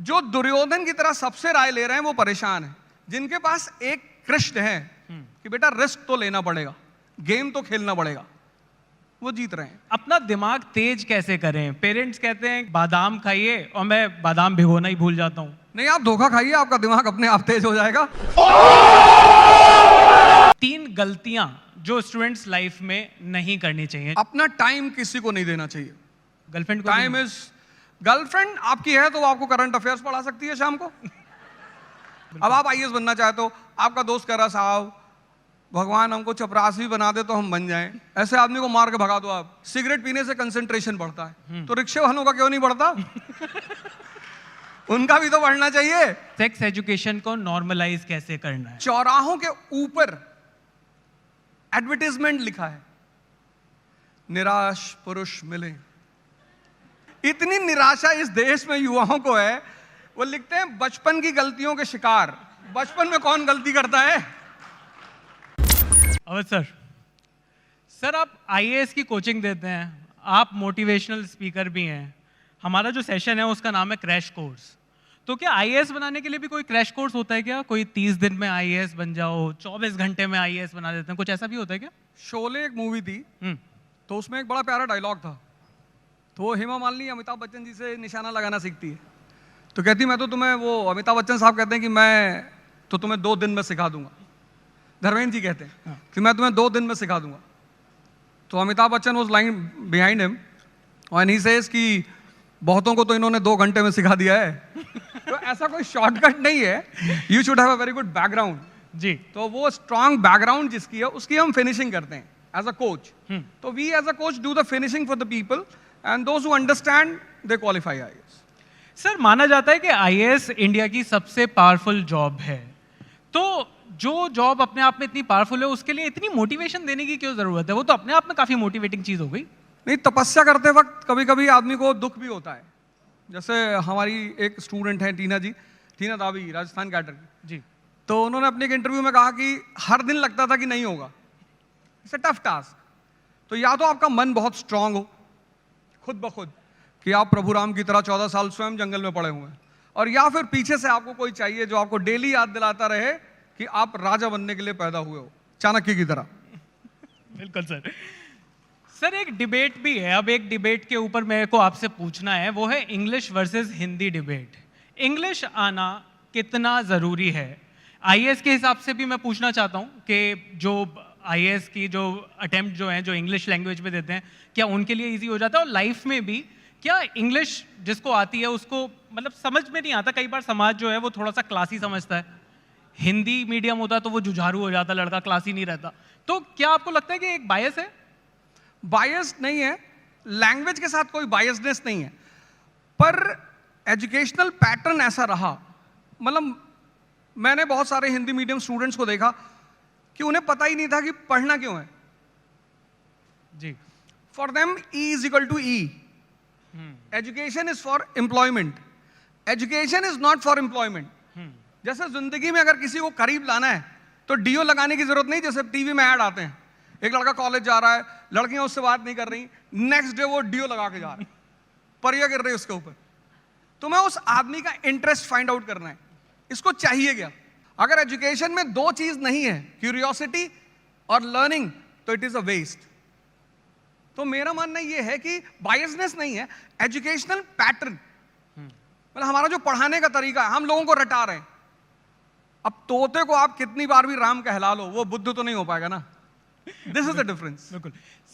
जो दुर्योधन की तरह सबसे राय ले रहे हैं वो परेशान है। जिनके पास एक कृष्ण है कि बेटा रिस्क तो लेना पड़ेगा, गेम तो खेलना पड़ेगा, वो जीत रहे हैं। अपना दिमाग तेज कैसे करें? पेरेंट्स कहते हैं बादाम खाइए और मैं बादाम भिगोना ही भूल जाता हूं। नहीं, आप धोखा खाइए, आपका दिमाग अपने आप तेज हो जाएगा। 3 गलतियां जो स्टूडेंट्स लाइफ में नहीं करनी चाहिए। अपना टाइम किसी को नहीं देना चाहिए। गर्लफ्रेंड को टाइम इज, गर्लफ्रेंड आपकी है तो वो आपको करंट अफेयर्स पढ़ा सकती है शाम को। अब आप आईएएस बनना चाहते हो, आपका दोस्त कह रहा साहब भगवान हमको चपरासी बना दे तो हम बन जाएं, ऐसे आदमी को मार के भगा दो आप। सिगरेट पीने से कंसंट्रेशन बढ़ता है, तो रिक्शे वालों का क्यों नहीं बढ़ता? उनका भी तो बढ़ना चाहिए। सेक्स एजुकेशन को नॉर्मलाइज कैसे करना है? चौराहों के ऊपर एडवर्टाइजमेंट लिखा है, निराश पुरुष मिले। इतनी निराशा इस देश में युवाओं को है, वो लिखते हैं बचपन की गलतियों के शिकार। बचपन में कौन गलती करता है? अवध सर आप आईएएस की कोचिंग देते हैं, आप मोटिवेशनल स्पीकर भी हैं। हमारा जो सेशन है उसका नाम है क्रैश कोर्स। तो क्या आईएएस बनाने के लिए भी कोई क्रैश कोर्स होता है क्या? कोई 30 दिन में आईएएस बन जाओ, 24 घंटे में आईएएस बना देते हैं, कुछ ऐसा भी होता है क्या? शोले एक मूवी थी, तो उसमें एक बड़ा प्यारा डायलॉग था। तो हेमा मालिनी अमिताभ बच्चन जी से निशाना लगाना सीखती है, तो कहती मैं तो तुम्हें, वो अमिताभ बच्चन साहब कहते हैं कि मैं तो तुम्हें 2 दिन में सिखा दूंगा। धर्मेंद्र जी कहते हैं कि मैं तुम्हें 2 दिन में सिखा दूंगा। तो Amitabh Bachchan was lying behind him and he says कि बहुतों को तो इन्होंने 2 घंटे में सिखा दिया है। तो ऐसा कोई शॉर्टकट नहीं है, you should have a very good background जी। तो वो स्ट्रांग बैकग्राउंड जिसकी है उसकी हम फिनिशिंग करते हैं एज अ कोच। तो we as a coach do the finishing for the people and those who understand they qualify IAS. Sir माना जाता है कि आईएएस इंडिया की सबसे पावरफुल जॉब है, तो जो जॉब अपने आप में इतनी पावरफुल है उसके लिए इतनी मोटिवेशन देने की क्यों जरूरत है? वो तो अपने आप में काफी मोटिवेटिंग चीज हो गई। नहीं, तपस्या करते वक्त कभी कभी आदमी को दुख भी होता है। जैसे हमारी एक स्टूडेंट है टीना जी, टीना दावी, राजस्थान कैडर की जी। तो उन्होंने अपने एक इंटरव्यू में कहा कि हर दिन लगता था कि नहीं होगा, इट्स अ टफ टास्क। तो या तो आपका मन बहुत स्ट्रांग हो खुद ब खुद कि आप प्रभु राम की तरह 14 साल स्वयं जंगल में पड़े हुए हैं, और या फिर पीछे से आपको कोई चाहिए जो आपको डेली याद दिलाता रहे कि आप राजा बनने के लिए पैदा हुए हो, चाणक्य की तरह। बिल्कुल सर। सर एक डिबेट भी है, अब एक डिबेट के ऊपर मेरे को आपसे पूछना है, वो है English versus Hindi debate. English आना कितना ज़रूरी है? आईएएस के हिसाब से भी मैं पूछना चाहता हूँ कि जो आईएएस की जो अटेम्प्ट जो हैं जो इंग्लिश लैंग्वेज में देते हैं, क्या उनके लिए ईजी हो जाता है? और लाइफ में भी क्या इंग्लिश जिसको आती है उसको मतलब समझ में नहीं आता? कई बार समाज जो है वो थोड़ा सा क्लासी समझता है, हिंदी मीडियम होता तो वो जुझारू हो जाता, लड़का क्लासी नहीं रहता। तो क्या आपको लगता है कि एक बायस है? बायस नहीं है, लैंग्वेज के साथ कोई बायसनेस नहीं है, पर एजुकेशनल पैटर्न ऐसा रहा। मतलब मैंने बहुत सारे हिंदी मीडियम स्टूडेंट्स को देखा कि उन्हें पता ही नहीं था कि पढ़ना क्यों है जी। For them E is equal to E. Education is for employment, education is not for employment. जैसे जिंदगी में अगर किसी को करीब लाना है तो डीओ लगाने की जरूरत नहीं। जैसे टीवी में ऐड आते हैं, एक लड़का कॉलेज जा रहा है, लड़कियां उससे बात नहीं कर रही, नेक्स्ट डे वो डीओ लगा के जा रहा है, परिया गिर रही है उसके ऊपर। तो मैं उस आदमी का इंटरेस्ट फाइंड आउट करना है, इसको चाहिए क्या। अगर एजुकेशन में 2 चीज नहीं है, क्यूरियोसिटी और लर्निंग, तो इट इज अ वेस्ट। तो मेरा मानना यह है कि बायसनेस नहीं है, एजुकेशनल पैटर्न, मतलब हमारा जो पढ़ाने का तरीका है, हम लोगों को रटा रहे हैं। अब तोते को आप कितनी बार भी राम कहला लो, वो बुद्ध तो नहीं हो पाएगा ना। This is the difference. बिल्कुल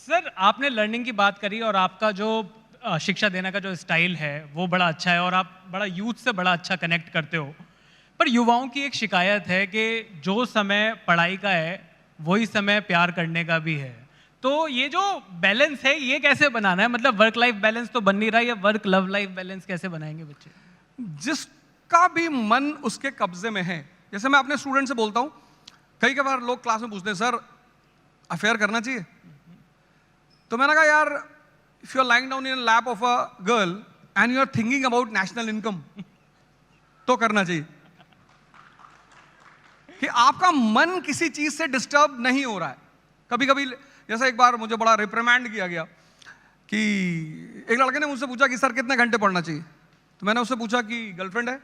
सर, आपने लर्निंग की बात करी और आपका जो शिक्षा देने का जो स्टाइल है वो बड़ा अच्छा है और आप बड़ा यूथ से बड़ा अच्छा कनेक्ट करते हो। पर युवाओं की एक शिकायत है कि जो समय पढ़ाई का है वही समय प्यार करने का भी है। तो ये जो बैलेंस है ये कैसे बनाना है? मतलब वर्क लाइफ बैलेंस तो बन नहीं रहा, ये वर्क लव लाइफ बैलेंस कैसे बनाएंगे बच्चे? जिसका भी मन उसके कब्जे में है। जैसे मैं अपने स्टूडेंट से बोलता हूं, कई बार लोग क्लास में पूछते हैं सर अफेयर करना चाहिए? तो मैंने कहा यार if you are lying down in lap of a girl and you are thinking about national income तो करना चाहिए, कि आपका मन किसी चीज से डिस्टर्ब नहीं हो रहा है। कभी कभी जैसा एक बार मुझे बड़ा रिप्रिमैंड किया गया कि एक लड़के ने मुझसे पूछा कि सर कितने घंटे पढ़ना चाहिए, तो मैंने उससे पूछा कि गर्लफ्रेंड है?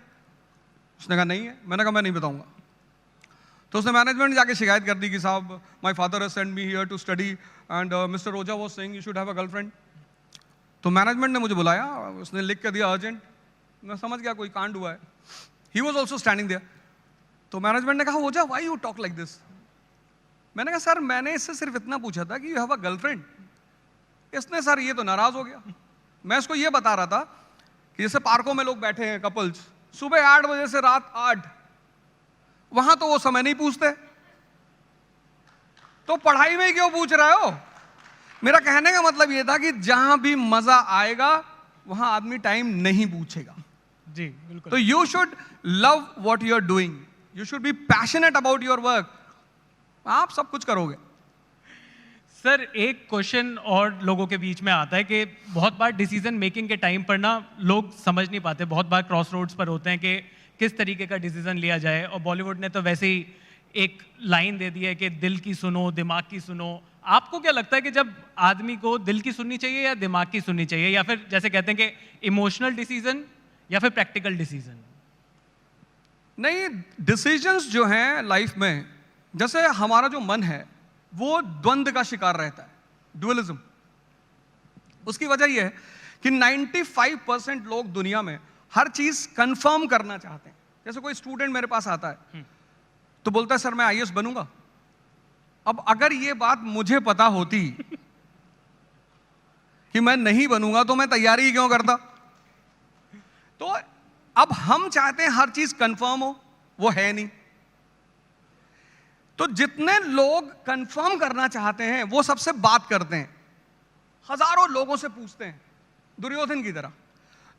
उसने कहा नहीं है। मैंने कहा मैं नहीं बताऊंगा। तो उसने मैनेजमेंट जाके शिकायत कर दी कि साहब my father has send me here to study and mister Rosa was saying you should have a girlfriend. तो मैनेजमेंट ने मुझे बुलाया, उसने लिख के दिया अर्जेंट। मैं समझ गया कोई कांड हुआ है। He was also standing there. तो मैनेजमेंट ने कहा रोजा why you talk like this? मैंने कहा सर मैंने इससे सिर्फ इतना पूछा था कि यू हैव अ गर्लफ्रेंड। इसने सर ये तो नाराज हो गया। मैं इसको ये बता रहा था कि जैसे पार्कों में लोग बैठे हैं कपल्स, सुबह 8 बजे से रात 8, वहां तो वो समय नहीं पूछते, तो पढ़ाई में क्यों पूछ रहे हो? मेरा कहने का मतलब ये था कि जहां भी मजा आएगा वहां आदमी टाइम नहीं पूछेगा। जी बिल्कुल। तो you should love what you are doing, you should be passionate about your work, आप सब कुछ करोगे। सर एक क्वेश्चन और लोगों के बीच में आता है कि बहुत बार डिसीजन मेकिंग के टाइम पर ना लोग समझ नहीं पाते, बहुत बार क्रॉस रोड्स पर होते हैं कि किस तरीके का डिसीजन लिया जाए। और बॉलीवुड ने तो वैसे ही एक लाइन दे दी है कि दिल की सुनो दिमाग की सुनो। आपको क्या लगता है कि जब आदमी को दिल की सुननी चाहिए या दिमाग की सुननी चाहिए, या फिर जैसे कहते हैं कि इमोशनल डिसीजन या फिर प्रैक्टिकल डिसीजन? नहीं, डिसीजंस जो हैं लाइफ में, जैसे हमारा जो मन है वो द्वंद का शिकार रहता है, ड्युअलिज्म। उसकी वजह यह है कि 95% लोग दुनिया में हर चीज कंफर्म करना चाहते हैं। जैसे कोई स्टूडेंट मेरे पास आता है तो बोलता है सर मैं आईएएस बनूंगा। अब अगर ये बात मुझे पता होती कि मैं नहीं बनूंगा तो मैं तैयारी ही क्यों करता? तो अब हम चाहते हैं हर चीज कंफर्म हो, वो है नहीं। तो जितने लोग कंफर्म करना चाहते हैं वो सबसे बात करते हैं, हजारों लोगों से पूछते हैं, दुर्योधन की तरह।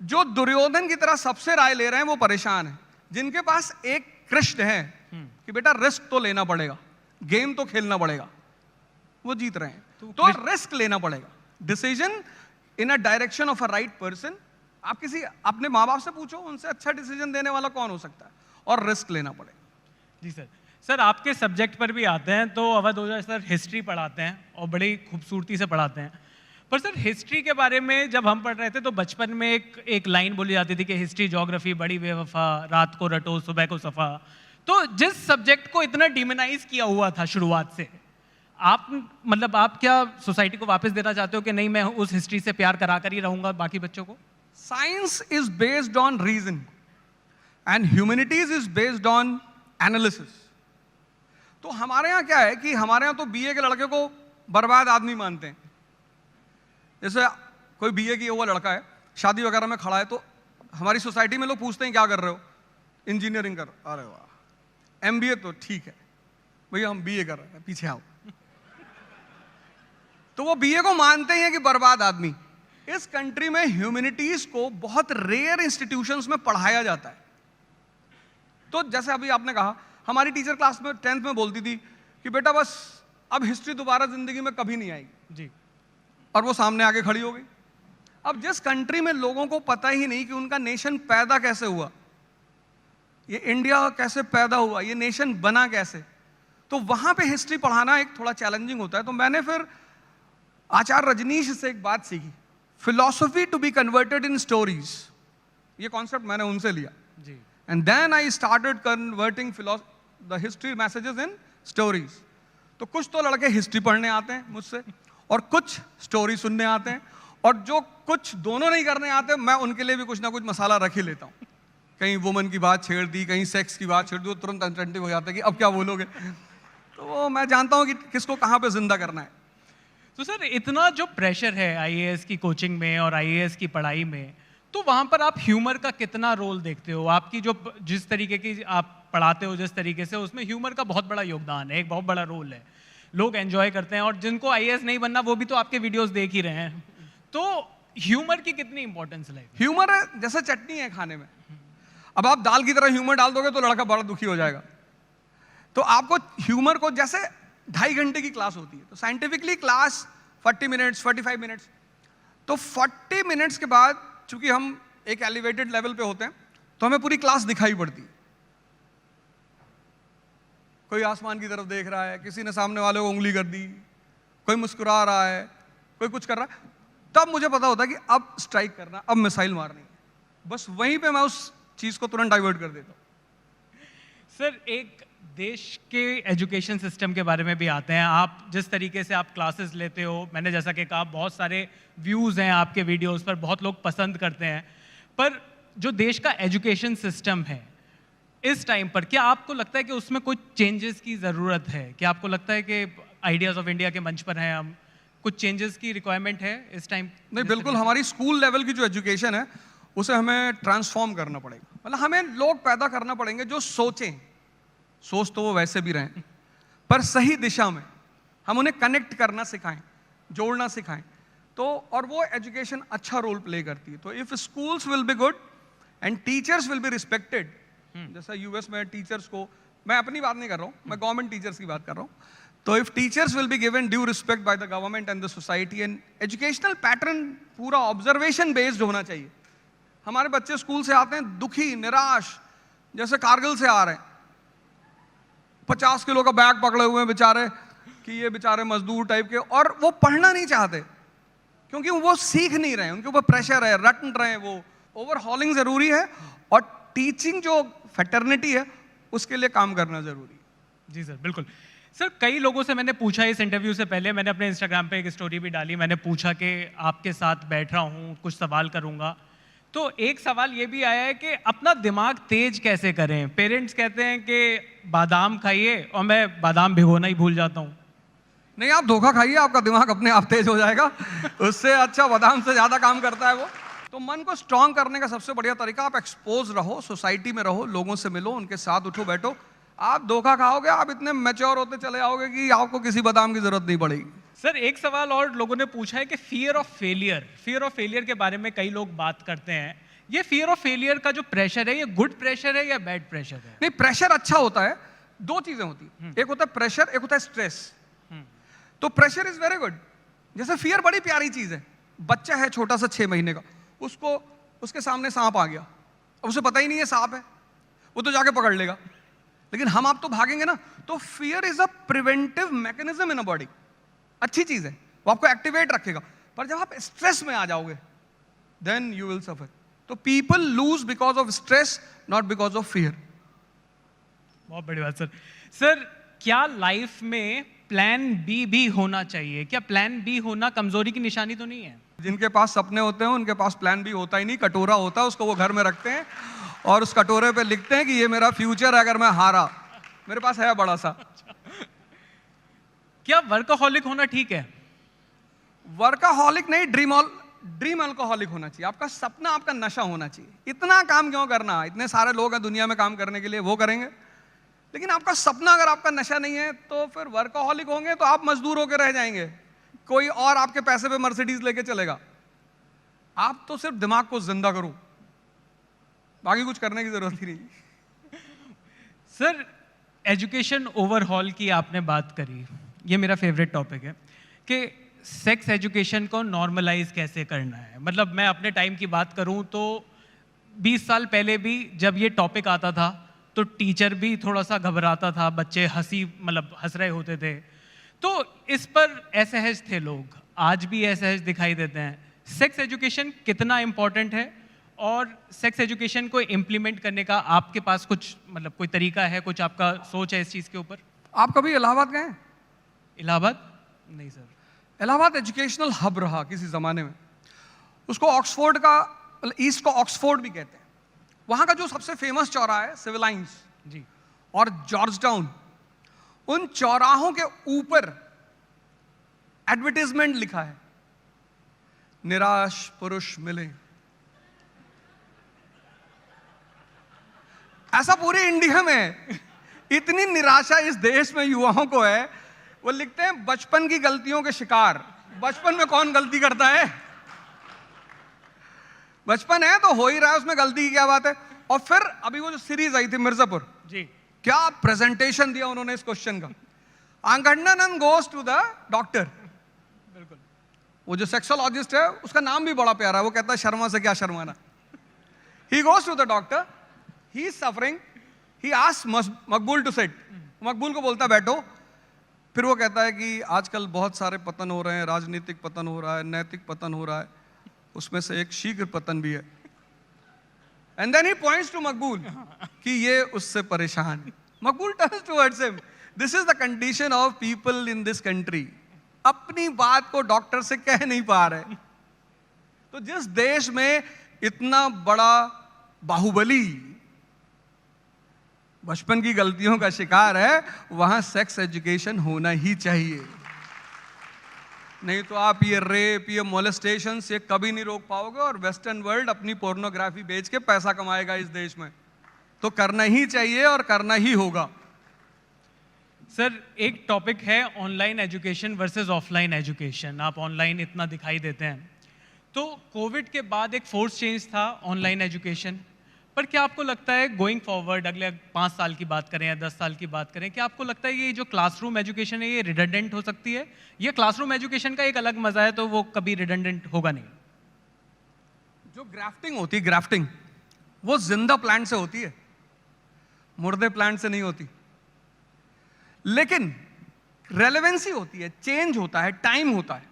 जो दुर्योधन की तरह सबसे राय ले रहे हैं वो परेशान है। जिनके पास एक कृष्ण है कि बेटा रिस्क तो लेना पड़ेगा, गेम तो खेलना पड़ेगा, वो जीत रहे हैं। तो रिस्क लेना पड़ेगा, decision in a direction of a right person. आप किसी अपने माँ बाप से पूछो, उनसे अच्छा डिसीजन देने वाला कौन हो सकता है, और रिस्क लेना पड़ेगा। जी सर। सर आपके सब्जेक्ट पर भी आते हैं तो अवध ओझा सर हिस्ट्री पढ़ाते हैं और बड़ी खूबसूरती से पढ़ाते हैं। पर सर हिस्ट्री के बारे में जब हम पढ़ रहे थे तो बचपन में एक लाइन बोली जाती थी कि हिस्ट्री ज्योग्राफी बड़ी बेवफा, रात को रटो सुबह को सफा। तो जिस सब्जेक्ट को इतना डिमोनाइज किया हुआ था शुरुआत से, आप मतलब आप क्या सोसाइटी को वापस देना चाहते हो कि नहीं मैं उस हिस्ट्री से प्यार करा कर ही रहूंगा बाकी बच्चों को? Science is based on reason and humanities is based on analysis. तो हमारे यहाँ क्या है कि हमारे यहाँ तो बीए के लड़के को बर्बाद आदमी मानते हैं। जैसे कोई बीए किया हुआ लड़का है, शादी वगैरह में खड़ा है, तो हमारी सोसाइटी में लोग पूछते हैं क्या कर रहे हो? इंजीनियरिंग कर। अरे वाह, एमबीए तो ठीक है भैया, हम बीए कर रहे हैं, पीछे आओ। तो वो बीए को मानते हैं कि बर्बाद आदमी। इस कंट्री में ह्यूमैनिटीज को बहुत रेयर इंस्टीट्यूशंस में पढ़ाया जाता है। तो जैसे अभी आपने कहा, हमारी टीचर क्लास में 10th में बोलती थी कि बेटा बस अब हिस्ट्री दोबारा जिंदगी में कभी नहीं आएगी जी। और वो सामने आके खड़ी हो गई। अब जिस कंट्री में लोगों को पता ही नहीं कि उनका नेशन पैदा कैसे हुआ, ये इंडिया कैसे पैदा हुआ, ये नेशन बना कैसे, तो वहां पे हिस्ट्री पढ़ाना एक थोड़ा चैलेंजिंग होता है। तो मैंने फिर आचार्य रजनीश से एक बात सीखी, philosophy to be converted in stories. ये कॉन्सेप्ट मैंने उनसे लिया जी। And then I started converting the history messages in stories. तो कुछ तो लड़के हिस्ट्री पढ़ने आते हैं मुझसे और कुछ स्टोरी सुनने आते हैं, और जो कुछ दोनों नहीं करने आते मैं उनके लिए भी कुछ ना कुछ मसाला रख ही लेता हूँ। कहीं वुमन की बात छेड़ दी, कहीं सेक्स की बात छेड़ दी, तो तुरंत अटेंटिव हो जाता है कि अब क्या बोलोगे। तो मैं जानता हूँ कि किसको कहाँ पे जिंदा करना है। तो सर इतना जो प्रेशर है आईएएस की कोचिंग में और आईएएस की पढ़ाई में, तो वहां पर आप ह्यूमर का कितना रोल देखते हो? आपकी जो जिस तरीके की आप पढ़ाते हो जिस तरीके से, उसमें ह्यूमर का बहुत बड़ा योगदान है, एक बहुत बड़ा रोल है, लोग एंजॉय करते हैं। और जिनको आईएएस नहीं बनना वो भी तो आपके वीडियोस देख ही रहे हैं। तो ह्यूमर की कितनी इंपॉर्टेंस है? ह्यूमर जैसे चटनी है खाने में, अब आप दाल की तरह ह्यूमर डाल दोगे तो लड़का बड़ा दुखी हो जाएगा। तो आपको ह्यूमर को, जैसे 2.5 घंटे की क्लास होती है, तो साइंटिफिकली क्लास 40 मिनट्स 45 मिनट्स, तो 40 मिनट्स के बाद चूंकि हम एक एलिवेटेड लेवल पे होते हैं तो हमें पूरी क्लास दिखाई पड़ती है। कोई आसमान की तरफ देख रहा है, किसी ने सामने वाले को उंगली कर दी, कोई मुस्कुरा रहा है, कोई कुछ कर रहा है, तब मुझे पता होता है कि अब स्ट्राइक करना, अब मिसाइल मारनी है। बस वहीं पे मैं उस चीज को तुरंत डाइवर्ट कर देता हूँ। सर एक देश के एजुकेशन सिस्टम के बारे में भी आते हैं। आप जिस तरीके से आप क्लासेस लेते हो, मैंने जैसा कि कहा बहुत सारे व्यूज़ हैं आपके वीडियोस पर, बहुत लोग पसंद करते हैं, पर जो देश का एजुकेशन सिस्टम है इस टाइम पर, क्या आपको लगता है कि उसमें कुछ चेंजेस की ज़रूरत है? क्या आपको लगता है कि आइडियाज़ ऑफ इंडिया के मंच पर हैं हम, कुछ चेंजेस की रिक्वायरमेंट है इस टाइम? नहीं, बिल्कुल हमारी स्कूल लेवल की जो एजुकेशन है उसे हमें ट्रांसफॉर्म करना पड़ेगा। मतलब हमें लोग पैदा करना पड़ेंगे जो सोचें, सोच तो वो वैसे भी रहें, पर सही दिशा में हम उन्हें कनेक्ट करना सिखाएं, जोड़ना सिखाएं। तो और वो एजुकेशन अच्छा रोल प्ले करती है। तो if schools will be good and teachers will be respected, जैसा यूएस में टीचर्स को, मैं अपनी बात नहीं कर रहा हूँ, मैं गवर्नमेंट टीचर्स की बात कर रहा हूँ। तो if teachers will be given due respect by the government and the society, and educational pattern पूरा ऑब्जर्वेशन बेस्ड होना चाहिए। हमारे बच्चे स्कूल से आते हैं दुखी, निराश, जैसे कारगिल से आ रहे हैं, 50 किलो का बैग पकड़े हुए हैं बेचारे, कि ये बेचारे मजदूर टाइप के, और वो पढ़ना नहीं चाहते क्योंकि वो सीख नहीं रहे, उनके ऊपर प्रेशर है, रट रहे हैं। वो ओवरहॉलिंग जरूरी है और टीचिंग जो फैटर्निटी है उसके लिए काम करना जरूरी है। जी सर, बिल्कुल। सर कई लोगों से मैंने पूछा इस इंटरव्यू से पहले, मैंने अपने इंस्टाग्राम पे एक स्टोरी भी डाली, मैंने पूछा कि आपके साथ बैठ रहा हूँ, कुछ सवाल करूँगा, तो एक सवाल ये भी आया है कि अपना दिमाग तेज कैसे करें? पेरेंट्स कहते हैं कि बादाम खाइए, और मैं बादाम भिगोना ही भूल जाता हूँ। नहीं, आप धोखा खाइए, आपका दिमाग अपने आप तेज हो जाएगा। उससे अच्छा बादाम से ज्यादा काम करता है वो। तो मन को स्ट्रांग करने का सबसे बढ़िया तरीका, आप एक्सपोज रहो, सोसाइटी में रहो, लोगों से मिलो, उनके साथ उठो बैठो। आप धोखा खाओगे, आप इतने मैच्योर होते चले आओगे कि आपको किसी बादाम की जरूरत नहीं पड़ेगी। सर एक सवाल और लोगों ने पूछा है कि फियर ऑफ फेलियर के बारे में कई लोग बात करते हैं। ये फियर ऑफ फेलियर का जो प्रेशर है, ये गुड प्रेशर है या बैड प्रेशर है? नहीं, प्रेशर अच्छा होता है। दो चीजें होती है, एक होता है प्रेशर, एक होता है स्ट्रेस। तो प्रेशर इज वेरी गुड। जैसे फियर बड़ी प्यारी चीज है। बच्चा है छोटा सा 6 महीने का, उसको उसके सामने सांप आ गया, अब उसे पता ही नहीं है सांप है, वो तो जाके पकड़ लेगा। लेकिन हम आप तो भागेंगे ना। तो fear is a preventive mechanism in a body. अच्छी चीज है, वो आपको एक्टिवेट रखेगा। पर जब आप स्ट्रेस में आ जाओगे देन यू विल सफर। तो people lose because of stress, not because of fear. बहुत बड़ी बात सर। सर क्या लाइफ में प्लान बी भी होना चाहिए? क्या प्लान बी होना कमजोरी की निशानी तो नहीं है? जिनके पास सपने होते हैं उनके पास प्लान बी होता ही नहीं। कटोरा होता है, उसको वो घर में रखते हैं और उस कटोरे पे लिखते हैं कि ये मेरा फ्यूचर है अगर मैं हारा। मेरे पास है बड़ा सा। क्या वर्कaholic होना ठीक है? वर्कaholic नहीं, ड्रीम अल्कोहलिक होना चाहिए। आपका सपना आपका नशा होना चाहिए। इतना काम क्यों करना? इतने सारे लोग हैं दुनिया में काम करने के लिए, वो करेंगे। लेकिन आपका सपना अगर आपका नशा नहीं है तो फिर वर्कaholic होंगे तो आप मजदूर होकर रह जाएंगे। कोई और आपके पैसे पे मर्सिडीज लेके चलेगा। आप तो सिर्फ दिमाग को जिंदा करो, बाकी कुछ करने की जरूरत ही नहीं। सर एजुकेशन ओवरहॉल की आपने बात करी, ये मेरा फेवरेट टॉपिक है कि सेक्स एजुकेशन को नॉर्मलाइज कैसे करना है। मतलब मैं अपने टाइम की बात करूं तो 20 साल पहले भी जब ये टॉपिक आता था तो टीचर भी थोड़ा सा घबराता था, बच्चे हंस रहे होते थे, तो इस पर असहज थे लोग। आज भी असहज दिखाई देते हैं। सेक्स एजुकेशन कितना इम्पोर्टेंट है और सेक्स एजुकेशन को इम्प्लीमेंट करने का आपके पास कुछ कोई तरीका है, कुछ आपका सोच है इस चीज़ के ऊपर? आप कभी इलाहाबाद गए? इलाहाबाद नहीं सर। इलाहाबाद एजुकेशनल हब रहा किसी ज़माने में। उसको ऑक्सफोर्ड का, ईस्ट को ऑक्सफोर्ड भी कहते हैं। वहाँ का जो सबसे फेमस चौराहा है सिविल लाइन्स जी और जॉर्ज टाउन, उन चौराहों के ऊपर एडवर्टाइजमेंट लिखा है, निराश पुरुष मिले। ऐसा पूरे इंडिया में इतनी निराशा इस देश में युवाओं को है, वो लिखते हैं बचपन की गलतियों के शिकार। बचपन में कौन गलती करता है? बचपन है तो हो ही रहा है, उसमें गलती की क्या बात है? और फिर अभी वो जो सीरीज आई थी मिर्जापुर जी, क्या प्रेजेंटेशन दिया उन्होंने इस क्वेश्चन का। आंगंडन गोज टू द डॉक्टर। बिल्कुल। वो जो सेक्सोलॉजिस्ट है उसका नाम भी बड़ा प्यारा है, वो कहता है शर्मा से क्या शर्माना। He goes to the doctor, he is suffering, he asks Maqbool to sit. Maqbool को बोलता है बैठो। फिर वो कहता है कि आजकल बहुत सारे पतन हो रहे हैं, राजनीतिक पतन हो रहा है, नैतिक पतन हो रहा है, उसमें से एक शीघ्र पतन भी है। And then he points to Maqbool कि ये उससे परेशान है. Maqbool turns towards him. This is the condition of people in this country. अपनी बात को डॉक्टर से कह नहीं पा रहे. तो जिस देश में इतना बड़ा बाहुबली बचपन की गलतियों का शिकार है, वहां सेक्स एजुकेशन होना ही चाहिए. नहीं तो आप ये रेप, ये मोलेस्टेशन ये कभी नहीं रोक पाओगे और वेस्टर्न वर्ल्ड अपनी पोर्नोग्राफी बेच के पैसा कमाएगा इस देश में. तो करना ही चाहिए और करना ही होगा. सर एक टॉपिक है online education versus offline education. आप ऑनलाइन इतना दिखाई देते हैं, तो कोविड के बाद एक फोर्स चेंज था ऑनलाइन एजुकेशन. पर क्या आपको लगता है गोइंग फॉरवर्ड, अगले 5 साल की बात करें या 10 साल की बात करें, क्या आपको लगता है ये जो क्लासरूम एजुकेशन है ये रिडंडेंट हो सकती है? ये क्लासरूम एजुकेशन का एक अलग मजा है, तो वो कभी रिडंडेंट होगा नहीं? जो ग्राफ्टिंग होती है, ग्राफ्टिंग वो जिंदा प्लांट से होती है, मुर्दे प्लांट से नहीं होती. लेकिन रेलेवेंसी होती है, चेंज होता है, टाइम होता है.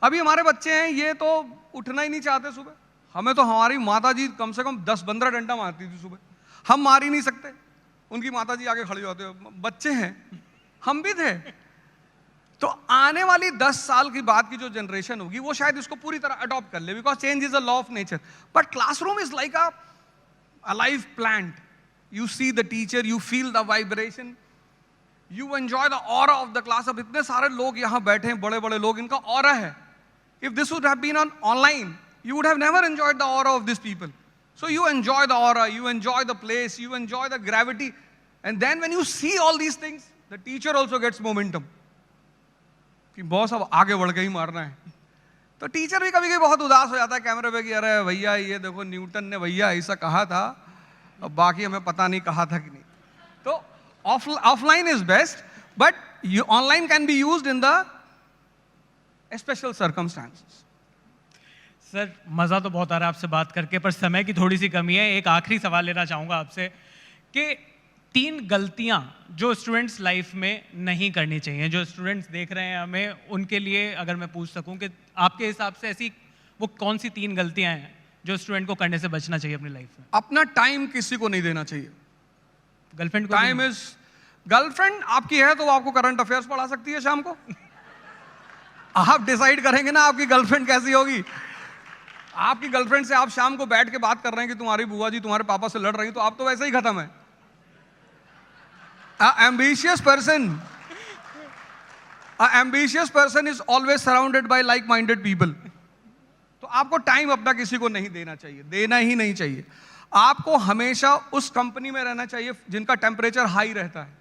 अभी हमारे बच्चे हैं, ये तो उठना ही नहीं चाहते सुबह. हमें तो हमारी माता जी कम से कम 10-15 डंडा मारती थी सुबह. हम मार ही नहीं सकते, उनकी माता जी आगे खड़ी होते हैं. बच्चे हैं, हम भी थे. तो आने वाली 10 साल की बाद की जो जनरेशन होगी वो शायद इसको पूरी तरह अडॉप्ट कर ले, because change is a law of nature. But classroom is like a live plant. You see the teacher, you feel the vibration, you enjoy the aura of the class. अब इतने सारे लोग यहाँ बैठे हैं, बड़े बड़े लोग, इनका ऑरा है. If this would have been on online, you would have never enjoyed the aura of these people. So you enjoy the aura, you enjoy the place, you enjoy the gravity. And then when you see all these things, the teacher also gets momentum. कि boss अब आगे बढ़ के ही मारना है. तो teacher भी कभी कभी बहुत उदास हो जाता है कैमरे पे कि अरे भैया ये देखो न्यूटन ने भैया ऐसा कहा था, अब बाकी हमें पता नहीं कहा था कि नहीं. तो offline is best, but online can be used in the special circumstances. Sir मज़ा तो बहुत आ रहा है आपसे बात करके, पर समय की थोड़ी सी कमी है. एक आखिरी सवाल लेना चाहूँगा आपसे कि 3 गलतियाँ जो स्टूडेंट्स लाइफ में नहीं करनी चाहिए, जो स्टूडेंट्स देख रहे हैं हमें, उनके लिए अगर मैं पूछ सकूं कि आपके हिसाब से ऐसी वो कौन सी 3 गलतियाँ हैं जो स्टूडेंट को करने से बचना चाहिए अपनी लाइफ में? अपना टाइम किसी को नहीं देना चाहिए. गर्लफ्रेंड को? टाइम इज, गर्लफ्रेंड आपकी है तो वो आपको करंट अफेयर्स पढ़ा सकती है शाम को. आप डिसाइड करेंगे ना आपकी गर्लफ्रेंड कैसी होगी. आपकी गर्लफ्रेंड से आप शाम को बैठ के बात कर रहे हैं कि तुम्हारी बुआ जी तुम्हारे पापा से लड़ रही, तो आप तो वैसे ही खत्म है. ambitious person is always surrounded by like minded people. तो आपको टाइम अपना किसी को नहीं देना चाहिए, देना ही नहीं चाहिए. आपको हमेशा उस कंपनी में रहना चाहिए जिनका टेम्परेचर हाई रहता है.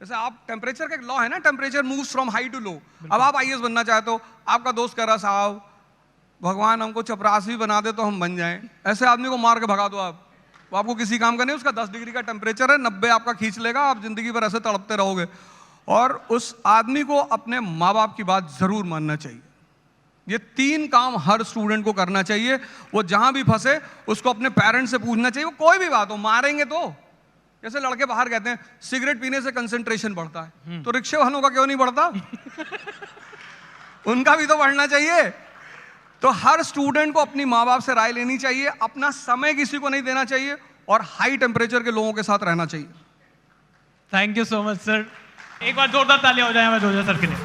जैसे आप टेम्परेचर का एक लॉ है ना, temperature moves from high to low. अब आप आईएएस बनना चाहते हो, आपका दोस्त कह रहा साहब भगवान हमको चपरासी बना दे तो हम बन जाएं. ऐसे आदमी को मार के भगा दो आप, वो आपको किसी काम का नहीं. उसका 10 डिग्री का टेम्परेचर है, 90 आपका खींच लेगा, आप जिंदगी भर ऐसे तड़पते रहोगे. और उस आदमी को अपने माँ बाप की बात जरूर मानना चाहिए. ये 3 काम हर स्टूडेंट को करना चाहिए. वो जहां भी फंसे उसको अपने पेरेंट्स से पूछना चाहिए. वो कोई भी बात हो, मारेंगे तो, जैसे लड़के बाहर कहते हैं सिगरेट पीने से कंसंट्रेशन बढ़ता है, तो रिक्शे वालों का क्यों नहीं बढ़ता? उनका भी तो बढ़ना चाहिए. तो हर स्टूडेंट को अपनी माँ बाप से राय लेनी चाहिए, अपना समय किसी को नहीं देना चाहिए और हाई टेम्परेचर के लोगों के साथ रहना चाहिए. Thank you so much sir. एक बार जोरदार तालियां हो जाए हमारे जोजा सर के लिए.